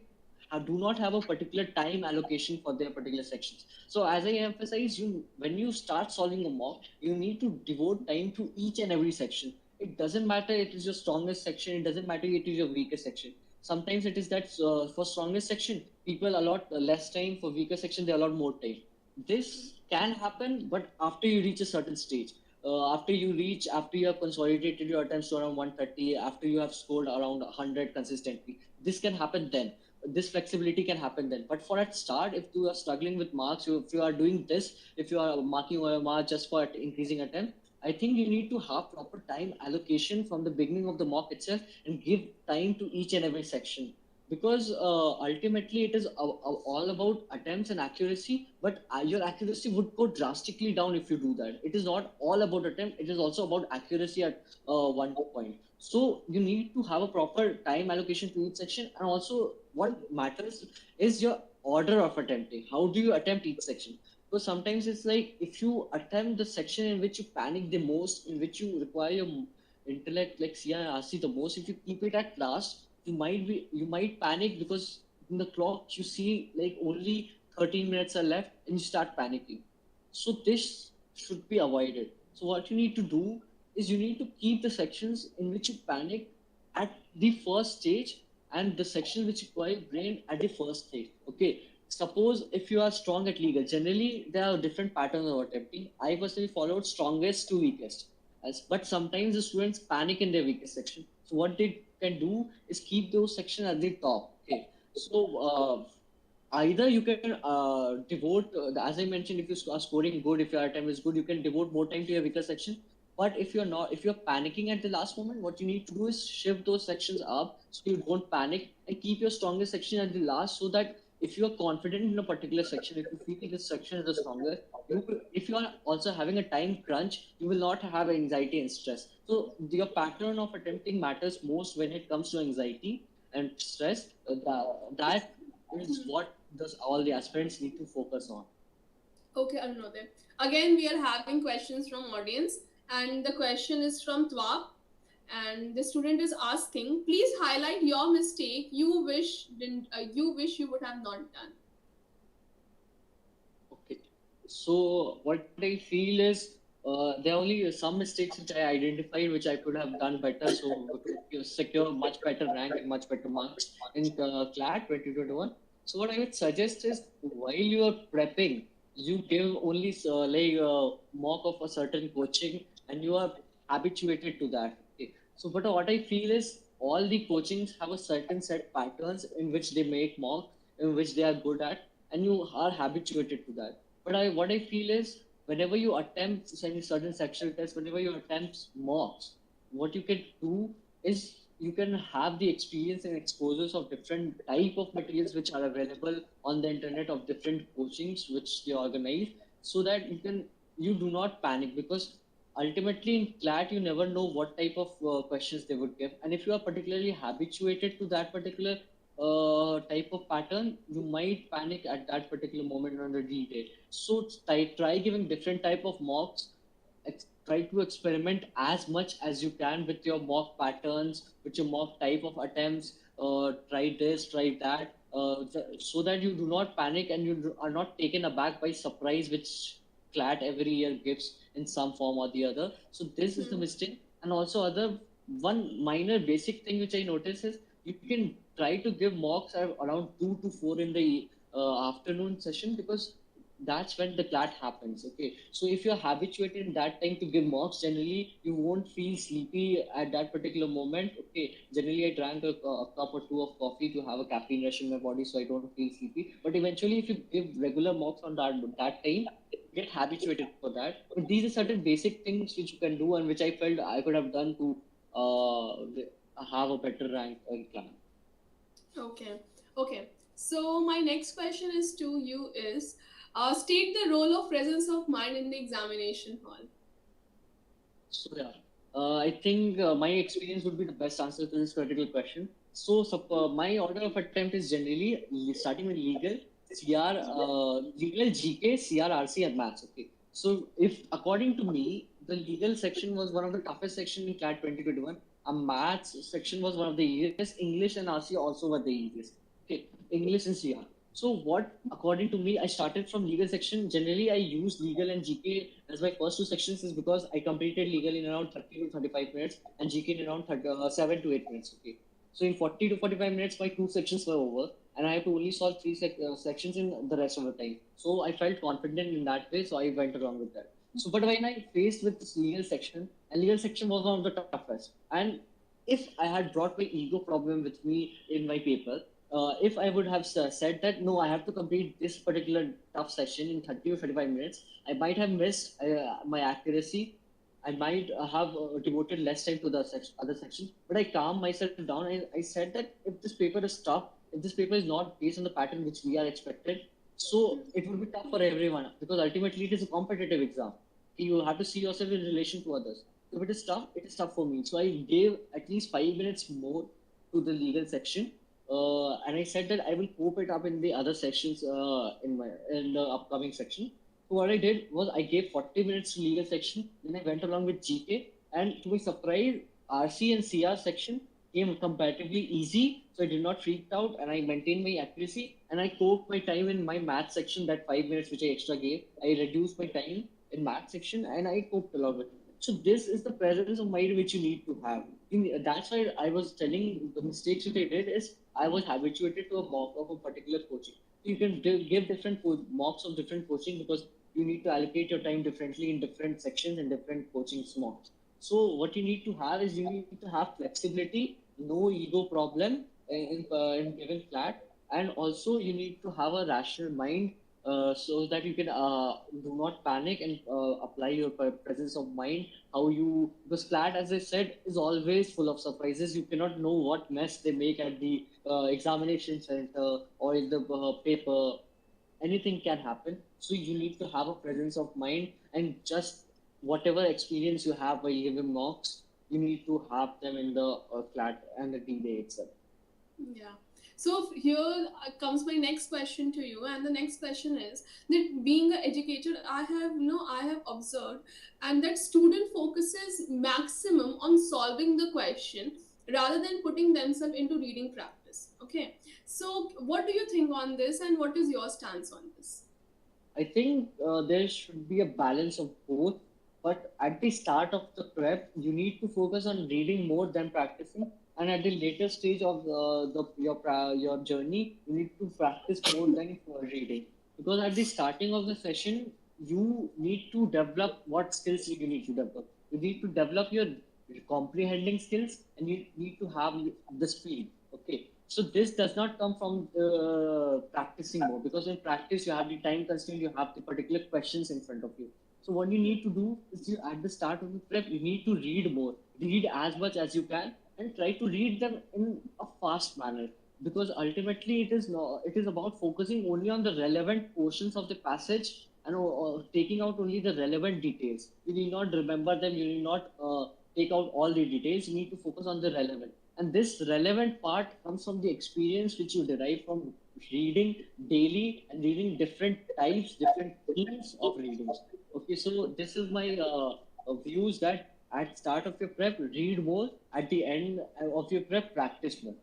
do not have a particular time allocation for their particular sections. So as I emphasize, you when you start solving a mock, you need to devote time to each and every section. It doesn't matter it is your strongest section. It doesn't matter it is your weakest section. Sometimes it is that for strongest section, people allot less time. For weaker section, they allot more time. This can happen, but after you reach a certain stage, after you have consolidated your attempts to around 130, after you have scored around 100 consistently, this can happen then. This flexibility can happen then. But for at start, if you are struggling with marks, if you are doing this, if you are marking your mark just for increasing attempt, I think you need to have proper time allocation from the beginning of the mock itself and give time to each and every section, because ultimately it is all about attempts and accuracy, but your accuracy would go drastically down if you do that. It is not all about attempt, it is also about accuracy at one point. So you need to have a proper time allocation to each section, and also what matters is your order of attempting. How do you attempt each section? Because sometimes it's like, if you attempt the section in which you panic the most, in which you require your intellect like CRC the most, if you keep it at last, you might panic, because in the clock you see like only 13 minutes are left and you start panicking. So this should be avoided. So what you need to do is you need to keep the sections in which you panic at the first stage, and the section which require brain at the first stage. Okay, suppose if you are strong at legal, generally there are different patterns of attempting. I personally followed strongest to weakest, but sometimes the students panic in their weakest section. So what they can do is keep those sections at the top. Okay, so either you can as I mentioned, if you are scoring good, if your attempt is good, you can devote more time to your weaker section. But if you're panicking at the last moment, what you need to do is shift those sections up so you don't panic, and keep your strongest section at the last, so that if you are confident in a particular section, if you feel this section is the strongest, if you are also having a time crunch, you will not have anxiety and stress. So your pattern of attempting matters most when it comes to anxiety and stress. That is what does all the aspirants need to focus on. Okay, Arunoday. Again, we are having questions from audience, and the question is from Twap, and the student is asking, please highlight your mistake you wish you would have not done. Okay. So what I feel is, there are only some mistakes which I identified which I could have done better. So to secure much better rank and much better marks in CLAT 2021. So what I would suggest is, while you are prepping, you give only mock of a certain coaching, and you are habituated to that. Okay. So but what I feel is, all the coachings have a certain set patterns in which they make mock, in which they are good at, and you are habituated to that. But what I feel is, whenever you attempt any certain sectional tests, whenever you attempt mocks, what you can do is you can have the experience and exposures of different type of materials which are available on the internet, of different coachings which they organize, so that you do not panic, because ultimately in CLAT you never know what type of questions they would give, and if you are particularly habituated to that particular type of pattern, you might panic at that particular moment on the detail. So try giving different type of mocks. Try to experiment as much as you can with your mock patterns, with your mock type of attempts. Try this, try that, so that you do not panic and are not taken aback by surprise, which CLAT every year gives in some form or the other. So this is the Hmm. mistake. And also other one minor basic thing which I notice is, you can try to give mocks at around 2 to 4 in the afternoon session, because that's when the CLAT happens. Okay, so if you're habituated in that time to give mocks, generally you won't feel sleepy at that particular moment. Okay, generally I drank a cup or two of coffee to have a caffeine rush in my body, so I don't feel sleepy. But eventually, if you give regular mocks on that time, get habituated for that. But these are certain basic things which you can do and which I felt I could have done to have a better rank in class. Okay. Okay. So my next question is to you is state the role of presence of mind in the examination hall. So yeah, I think my experience would be the best answer to this particular question. So, my order of attempt is generally starting with legal, legal GK, CR, RC, and maths. Okay. So, if according to me, the legal section was one of the toughest section in CLAT 2021. A maths section was one of the easiest. English and RC also were the easiest. Okay, English and CR. So what, according to me, I started from legal section. Generally, I use legal and GK as my first two sections is because I completed legal in around 30 to 35 minutes and GK in around 7 to 8 minutes. Okay. So in 40 to 45 minutes, my two sections were over and I have to only solve three sections in the rest of the time. So I felt confident in that way. So I went along with that. So, but when I faced with this legal section, and legal section was one of the toughest. And if I had brought my ego problem with me in my paper, if I would have said that no, I have to complete this particular tough session in 30 or 35 minutes, I might have missed my accuracy. I might have devoted less time to the other section. But I calmed myself down. I said that if this paper is tough, if this paper is not based on the pattern which we are expected, so it will be tough for everyone because ultimately it is a competitive exam. You have to see yourself in relation to others. If it is tough for me. So I gave at least 5 minutes more to the legal section and I said that I will cope it up in the other sections in the upcoming section. So what I did was I gave 40 minutes to legal section, then I went along with GK, and to my surprise, RC and CR section came comparatively easy, so I did not freak out and I maintained my accuracy and I coped my time in my math section. That 5 minutes which I extra gave, I reduced my time in math section and I coped along with it. So this is the presence of mind which you need to have. That's why I was telling the mistakes that I did is I was habituated to a mock of a particular coaching. You can give different mocks of different coaching because you need to allocate your time differently in different sections and different coaching mocks. So what you need to have is you need to have flexibility, no ego problem in given flat, and also you need to have a rational mind so that you can do not panic and apply your presence of mind. How you, because CLAT, as I said, is always full of surprises. You cannot know what mess they make at the examination center or in the paper. Anything can happen. So you need to have a presence of mind and just whatever experience you have by giving mocks, you need to have them in the CLAT and the D-Day itself. Yeah. So here comes my next question to you, and the next question is that being an educator, I have observed, and that student focuses maximum on solving the question rather than putting themselves into reading practice. Okay. So what do you think on this, and what is your stance on this? I think there should be a balance of both. But at the start of the prep, you need to focus on reading more than practicing. And at the later stage of your journey, you need to practice more than reading. Because at the starting of the session, you need to develop what skills you need to develop. You need to develop your comprehending skills, and you need to have the speed. Okay, so this does not come from practicing more because in practice you have the time constraint, you have the particular questions in front of you. So what you need to do is you, at the start of the prep, you need to read more, read as much as you can, and try to read them in a fast manner. Because ultimately, it is about focusing only on the relevant portions of the passage and taking out only the relevant details. You need not remember them. You need not take out all the details. You need to focus on the relevant. And this relevant part comes from the experience which you derive from reading daily and reading different types, different themes of readings. Okay, so this is my views that at start of your prep, read more. At the end of your prep, practice more.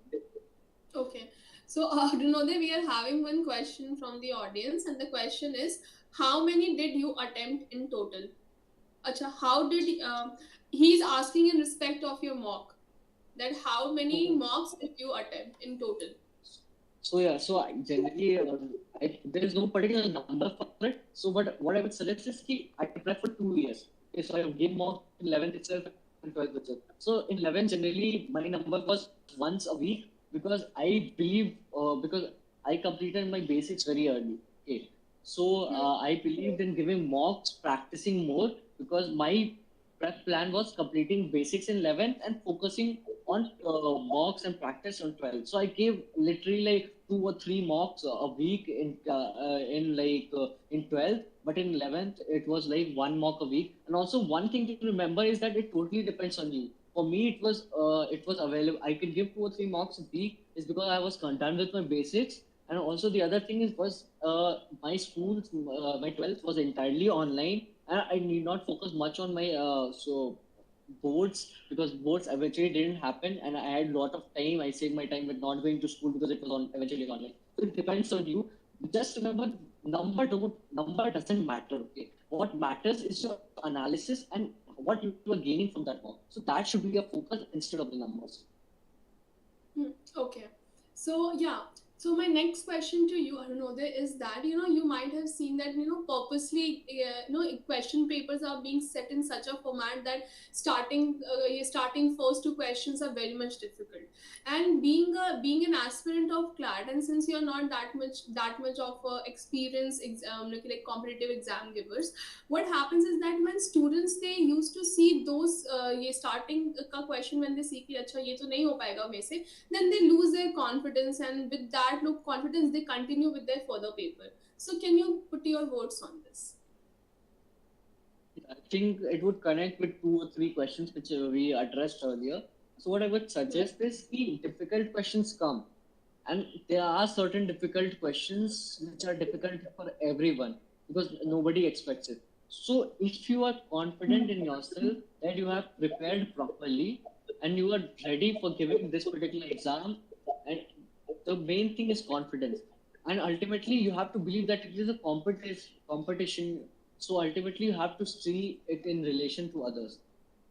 Okay. So, Arunoday, we are having one question from the audience, and the question is, how many did you attempt in total? Acha, how did he's asking in respect of your mock, that how many So, mocks did you attempt in total? so yeah, so I generally there is no particular number for it. So, but what I would suggest is that I prep for 2 years. Okay, so I give more in 11th itself and 12th itself. So in 11th, generally my number was once a week because I believe because I completed my basics very early. Okay, So I believed in giving mocks, practicing more, because my prep plan was completing basics in 11th and focusing on mocks and practice on 12th. So I gave literally like 2 or 3 mocks a week in 12th, but in 11th it was like 1 mock a week. And also one thing to remember is that it totally depends on you. For me, it was available. I could give 2 or 3 mocks a week is because I was done with my basics. And also the other thing is was my school, my 12th was entirely online, and I need not focus much on my boards, because boards eventually didn't happen, and I had a lot of time. I saved my time with not going to school because it was on eventually online. So it depends on you. Just remember, number doesn't matter. Okay, what matters is your analysis and what you are gaining from that work. So that should be your focus instead of the numbers. Okay. So yeah. So my next question to you, Arunoday, is that you might have seen that purposely question papers are being set in such a format that starting first 2 questions are very much difficult. And being an aspirant of CLAT, and since you're not that much of experience like competitive exam givers, what happens is that when students they used to see those ये starting का question when they see कि अच्छा ये तो नहीं हो पाएगा मेरे से, then they lose their confidence, and with that look confidence they continue with their further paper. So can you put your words on this? I think it would connect with 2 or 3 questions which we addressed earlier. So what I would suggest is the difficult questions come, and there are certain difficult questions which are difficult for everyone because nobody expects it. So if you are confident in yourself that you have prepared properly and you are ready for giving this particular exam, and the main thing is confidence, and ultimately you have to believe that it is a competition. So ultimately you have to see it in relation to others.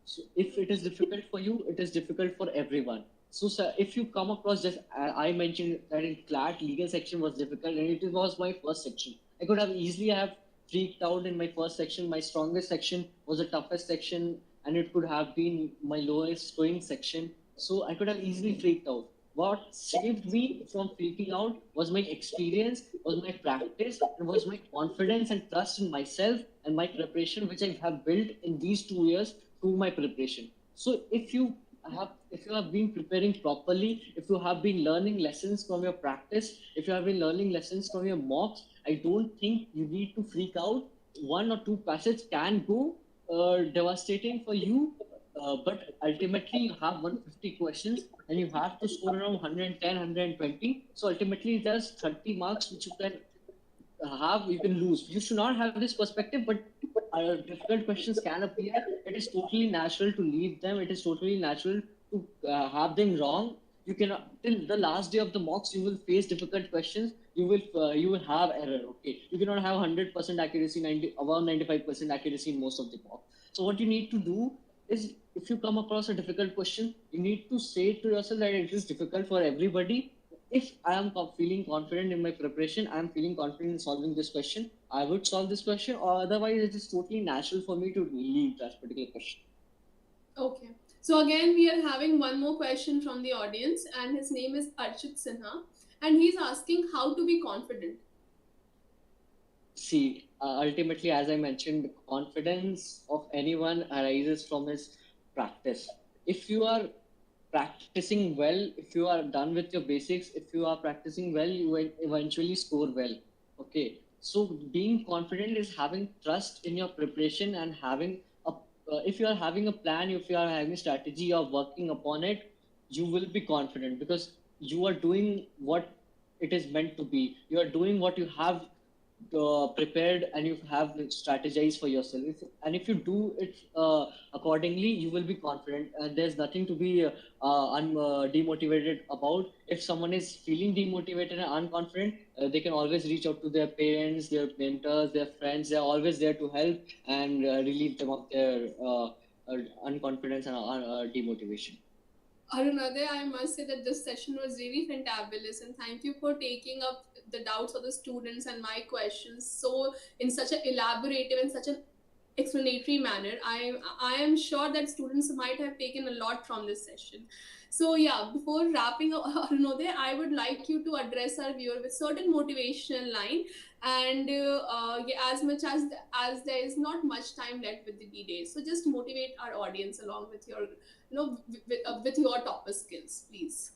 So if it is difficult for you, it is difficult for everyone. So sir, if you come across, just I mentioned that in CLAT legal section was difficult, and it was my first section. I could have easily have freaked out in my first section. My strongest section was the toughest section, and it could have been my lowest scoring section. So I could have easily freaked out. What saved me from freaking out was my experience, was my practice, and was my confidence and trust in myself and my preparation, which I have built in these 2 years through my preparation. So if you have been preparing properly, if you have been learning lessons from your practice, if you have been learning lessons from your mocks, I don't think you need to freak out. 1 or 2 passages can go devastating for you, but ultimately you have 150 questions and you have to score around 110, 120. So ultimately there's 30 marks which you can lose. You should not have this perspective, but difficult questions can appear. It is totally natural to leave them. It is totally natural to have them wrong. You can till the last day of the mocks, you will face difficult questions. You will have error. Okay, you cannot have 100% accuracy, 95% accuracy in most of the mocks. So what you need to do is, if you come across a difficult question, you need to say to yourself that it is difficult for everybody. If I am feeling confident in my preparation, I am feeling confident in solving this question, I would solve this question, or otherwise it is totally natural for me to leave that particular question. Okay. So again, we are having one more question from the audience, and his name is Archit Sinha, and he's asking how to be confident. See, ultimately, as I mentioned, the confidence of anyone arises from his practice. If you are practicing well, if you are done with your basics, if you are practicing well, you will eventually score well. Okay. So being confident is having trust in your preparation and having if you are having a plan, if you are having a strategy, you are working upon it, you will be confident because you are doing what it is meant to be. You are doing what you have prepared, and you have strategized for yourself. And if you do it accordingly, you will be confident. And there's nothing to be demotivated about. If someone is feeling demotivated and unconfident, they can always reach out to their parents, their mentors, their friends. They're always there to help and relieve them of their unconfidence and demotivation. Arunoday, I must say that this session was really fantabulous, and thank you for taking up the doubts of the students and my questions so in such an elaborative and such an explanatory manner. I am sure that students might have taken a lot from this session. So yeah, before wrapping up, Arunoday, I would like you to address our viewer with certain motivational line, and yeah, as much as there is not much time left with the D-Day, so just motivate our audience along with your, with your topper skills, please.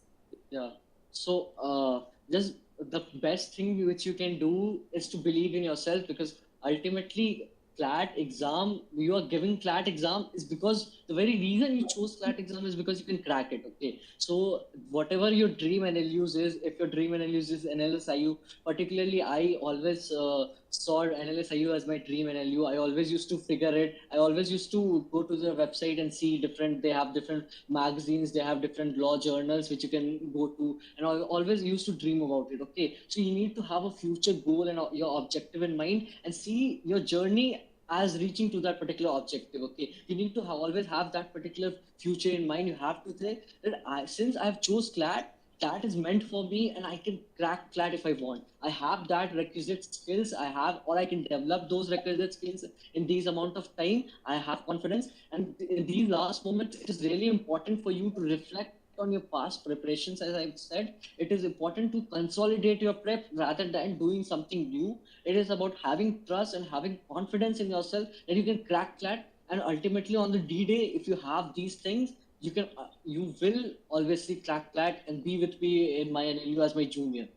Yeah. So, just the best thing which you can do is to believe in yourself, because ultimately, CLAT exam, you are giving CLAT exam is because the very reason you chose CLAT exam is because you can crack it. Okay. So, whatever your dream NLUs is, if your dream NLUs is NLSIU, particularly, I always saw NLSIU as my dream NLU. I always used to figure it. I always used to go to their website and see different, they have different magazines, they have different law journals which you can go to, and I always used to dream about it. Okay, so you need to have a future goal and your objective in mind, and see your journey as reaching to that particular objective. Okay, you need to always have that particular future in mind. You have to say that since I've chose CLAT, that is meant for me, and I can crack CLAT if I want. I have that requisite skills, I have, or I can develop those requisite skills in these amount of time. I have confidence, and in these last moments, it is really important for you to reflect on your past preparations. As I've said, it is important to consolidate your prep rather than doing something new. It is about having trust and having confidence in yourself that you can crack CLAT, and ultimately on the D-Day, if you have these things, you can you will always see CLAT and be with me in my NLU as my junior.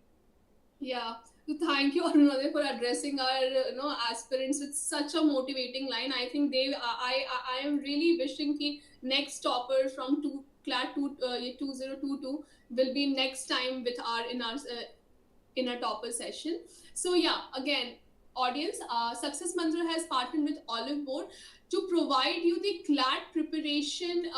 Yeah. So thank you, Arunoday, for addressing our aspirants with such a motivating line. I think I am really wishing the next topper from CLAT 2022 will be next time with our in a topper session. So yeah, again, audience, Success Mantra has partnered with Olive Board to provide you the CLAT preparation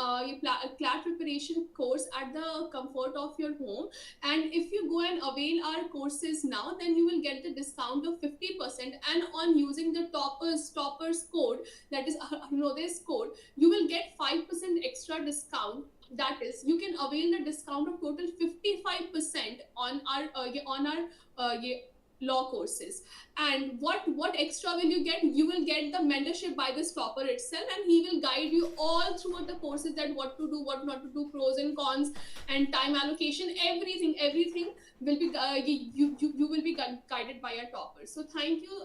course at the comfort of your home. And if you go and avail our courses now, then you will get the discount of 50%. And on using the toppers code, that is Arunoday's code, you will get 5% extra discount. That is, you can avail the discount of total 55% on our law courses. And what extra will you get? You will get the mentorship by this topper itself, and he will guide you all throughout the courses, that what to do, what not to do, pros and cons, and time allocation, everything will be you will be guided by a topper. So thank you,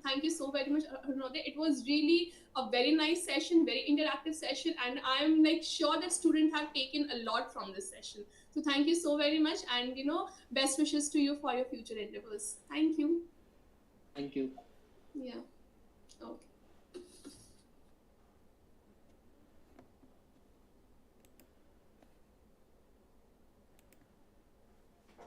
thank you so very much, Arunoday. It was really a very nice session, very interactive session, and I'm like sure that students have taken a lot from this session. So thank you so very much, and best wishes to you for your future endeavors. Thank you. Thank you. Yeah. Okay.